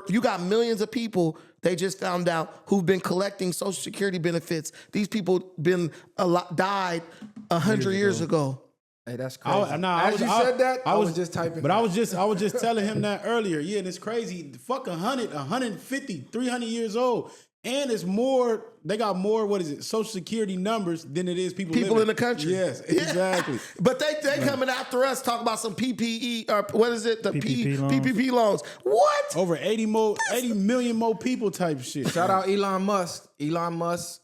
You got millions of people, they just found out, who've been collecting Social Security benefits. These people died 100 years ago. Hey, that's crazy. I was just typing. But I was just telling him that earlier. Yeah, and it's crazy. Fuck 100, 150, 300 years old. And it's more, they got more, Social Security numbers than it is people living in the country. Yes, exactly. But they coming after us, talking about some PPE, or what is it? The PPP loans. What? Over 80 million more people type shit. Shout out Elon Musk. Elon Musk,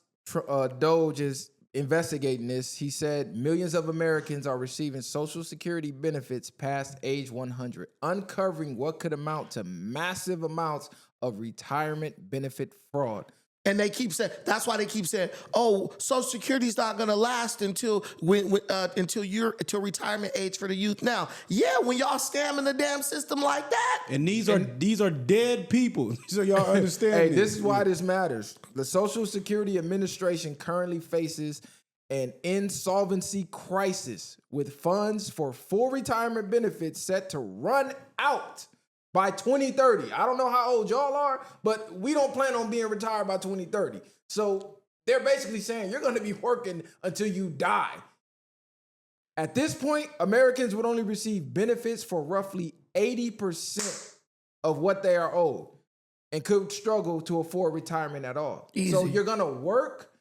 DOGE is investigating this. He said millions of Americans are receiving Social Security benefits past age 100, uncovering what could amount to massive amounts of retirement benefit fraud. And they keep saying, that's why they keep saying, oh, Social Security's not going to last until retirement age for the youth. Now, yeah, when y'all scamming the damn system like that. And these are dead people. So y'all understand. Hey, this is why this matters. The Social Security Administration currently faces an insolvency crisis with funds for full retirement benefits set to run out by 2030. I don't know how old y'all are, but we don't plan on being retired by 2030. So they're basically saying you're going to be working until you die. At this point, Americans would only receive benefits for roughly 80% of what they are owed and could struggle to afford retirement at all. Easy. So you're going to work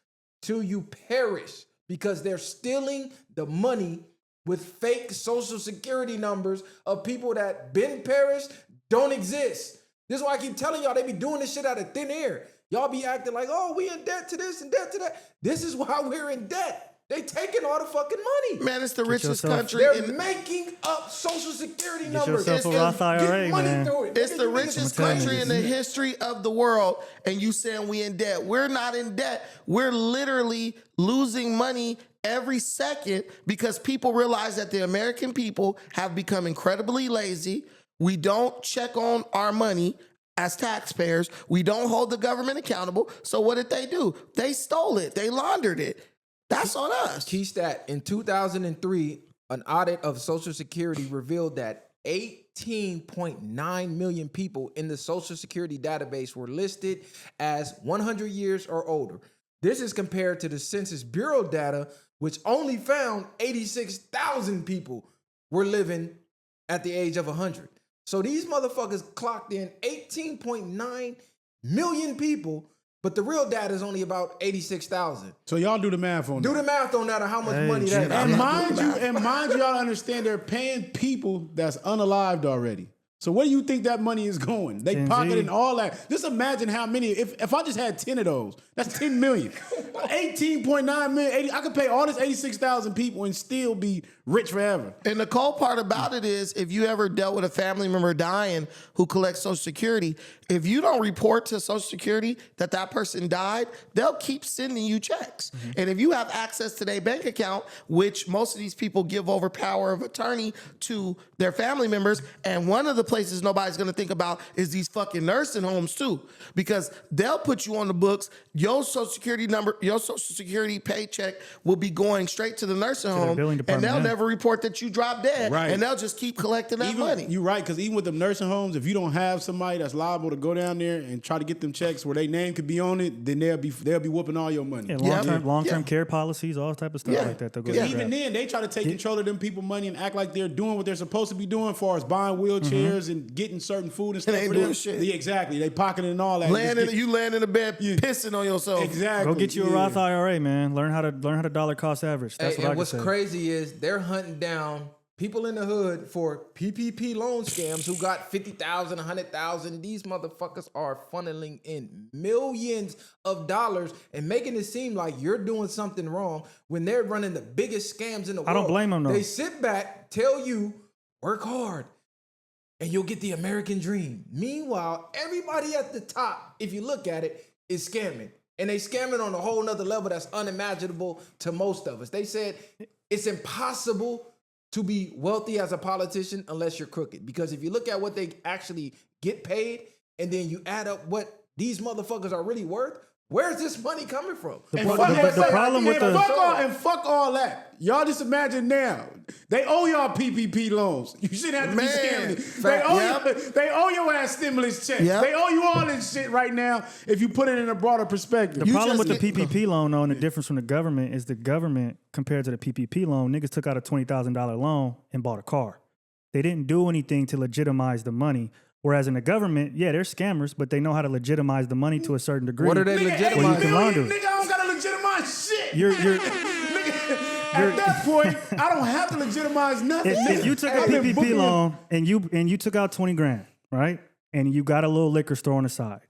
till you perish because they're stealing the money with fake Social Security numbers of people that been perished, don't exist. This is why I keep telling y'all they be doing this shit out of thin air. Y'all be acting like, oh, we in debt to this and debt to that. This is why we're in debt. They taking all the fucking money. Man, it's the richest country. They're making up Social Security numbers. Get yourself a Roth IRA, man. It's the richest country in the history of the world, and you saying we in debt. We're not in debt. We're literally losing money every second because people realize that the American people have become incredibly lazy. We don't check on our money as taxpayers. We don't hold the government accountable. So what did they do? They stole it. They laundered it. That's on us. Key stat, in 2003, an audit of Social Security revealed that 18.9 million people in the Social Security database were listed as 100 years or older. This is compared to the Census Bureau data, which only found 86,000 people were living at the age of 100. So these motherfuckers clocked in 18.9 million people, but the real data is only about 86,000. So y'all do the math on that. Do the math on that or how much money that is. And mind you, y'all understand they're paying people that's unalived already. So where do you think that money is going? They pocketing all that. Just imagine how many, if I just had 10 of those, that's 10 million. 18.9 million, I could pay all this 86,000 people and still be rich forever. And the cold part about it is, if you ever dealt with a family member dying who collects Social Security, if you don't report to Social Security that that person died, they'll keep sending you checks. Mm-hmm. And if you have access to their bank account, which most of these people give over power of attorney to their family members, and one of the places nobody's going to think about is these fucking nursing homes too, because they'll put you on the books. Your Social Security number, your Social Security paycheck will be going straight to the nursing home, and they'll never report that you dropped dead, and they'll just keep collecting that money. You're right, because even with the nursing homes, if you don't have somebody that's liable to go down there and try to get them checks where their name could be on it, then they'll be whooping all your money. And long-term care policies, all type of stuff like that. Because even then, they try to take control of them people money and act like they're doing what they're supposed to be doing, as far as buying wheelchairs and getting certain food and stuff. They ain't doing shit. Exactly, they pocketing all that. You laying in the bed pissing on yourself. Exactly. Go get you a Roth IRA, man. Learn how to dollar cost average. That's what I what's say. Crazy is they're hunting down people in the hood for PPP loan scams who got 50,000, 100,000. These motherfuckers are funneling in millions of dollars and making it seem like you're doing something wrong when they're running the biggest scams in the world. I don't blame them, though. They sit back, tell you, work hard, and you'll get the American dream. Meanwhile, everybody at the top, if you look at it, is scamming. And they scamming on a whole nother level that's unimaginable to most of us. They said it's impossible to be wealthy as a politician unless you're crooked. Because if you look at what they actually get paid and then you add up what these motherfuckers are really worth, Where's this money coming from? The problem with fuck all that. Y'all just imagine now. They owe y'all PPP loans. You shouldn't have to be scamming. They owe your ass stimulus checks. Yep. They owe you all this shit right now if you put it in a broader perspective. The problem with the PPP loan, though, and the difference from the government is the government, compared to the PPP loan, niggas took out a $20,000 loan and bought a car. They didn't do anything to legitimize the money. Whereas in the government, yeah, they're scammers, but they know how to legitimize the money to a certain degree. What are they legitimizing? Where you can launder it. Nigga, I don't gotta legitimize shit. You're At that point, I don't have to legitimize nothing. If you took a PPP loan and you took out 20 grand, right? And you got a little liquor store on the side.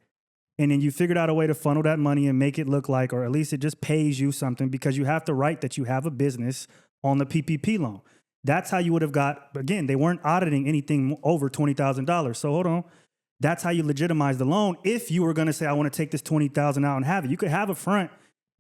And then you figured out a way to funnel that money and make it look like, or at least it just pays you something because you have to write that you have a business on the PPP loan. That's how you would have got, again, they weren't auditing anything over $20,000. So hold on. That's how you legitimize the loan. If you were going to say, I want to take this $20,000 out and have it, you could have a front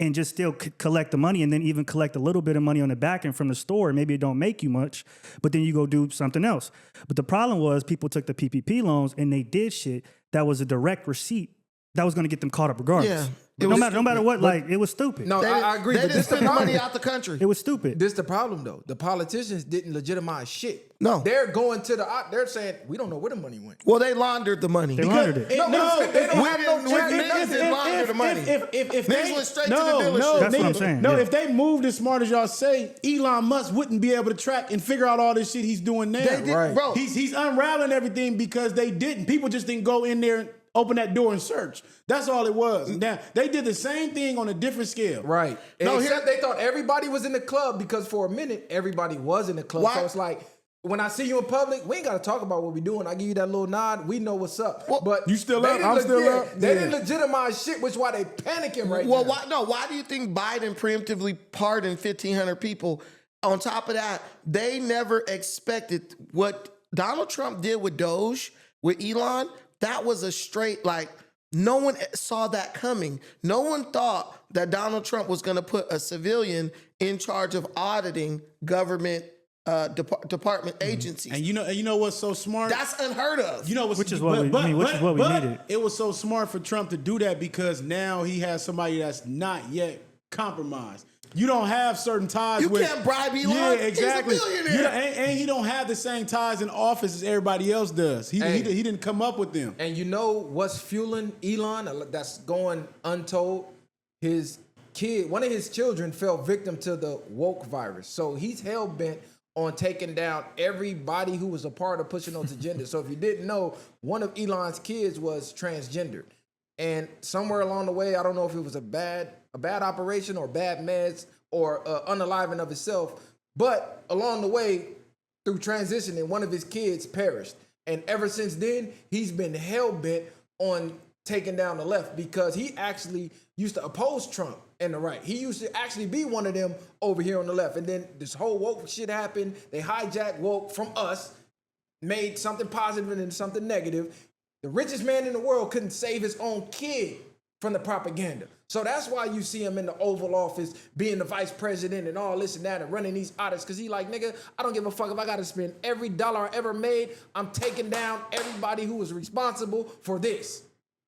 and just still collect the money and then even collect a little bit of money on the back end from the store. Maybe it don't make you much, but then you go do something else. But the problem was people took the PPP loans and they did shit that was a direct receipt that was going to get them caught up regardless. Yeah. No matter what, like, it was stupid. No, I agree. They But didn't this the spend the problem. money out the country. It was stupid. This the problem, though. The politicians didn't legitimize shit. No. They're going to they're saying, we don't know where the money went. Well, they laundered the money. They laundered it. They don't have no track niggas record. didn't launder the money. If Niggas they went straight to the dealership. That's what I'm saying, No, yeah. if they moved as smart as y'all say, Elon Musk wouldn't be able to track and figure out all this shit he's doing now. They did, Right. bro. He's unraveling everything because they didn't. People just didn't go in there and open that door and search. That's all it was. Now, they did the same thing on a different scale. Right. No, Except they thought everybody was in the club because for a minute, everybody was in the club. Why? So it's like, when I see you in public, we ain't got to talk about what we doing. I give you that little nod. We know what's up. Well, but you still they up? didn't I'm still up? They Yeah. didn't legitimize shit, which is why they panicking right Well, now. why do you think Biden preemptively pardoned 1,500 people? On top of that, they never expected what Donald Trump did with DOGE, with Elon. That was a straight, like, no one saw that coming. No one thought that Donald Trump was going to put a civilian in charge of auditing government department agencies. And you know what's so smart? That's unheard of. You know what's Which is what we needed. It was so smart for Trump to do that because now he has somebody that's not yet compromised. You don't have certain ties You with... can't bribe Elon. Yeah, exactly. He's a billionaire. And he don't have the same ties in office as everybody else does. He didn't come up with them. And you know what's fueling Elon? That's going untold. His kid, one of his children, fell victim to the woke virus. So he's hell bent on taking down everybody who was a part of pushing those agendas. So if you didn't know, one of Elon's kids was transgendered. And somewhere along the way, I don't know if it was a bad operation or bad meds or unaliving of itself, but along the way, through transitioning, one of his kids perished. And ever since then, he's been hell-bent on taking down the left because he actually used to oppose Trump and the right. He used to actually be one of them over here on the left. And then this whole woke shit happened. They hijacked woke from us, made something positive and then something negative. The richest man in the world couldn't save his own kid from the propaganda. So that's why you see him in the Oval Office being the vice president and all this and that and running these audits because he like, nigga, I don't give a fuck if I got to spend every dollar I ever made. I'm taking down everybody who was responsible for this.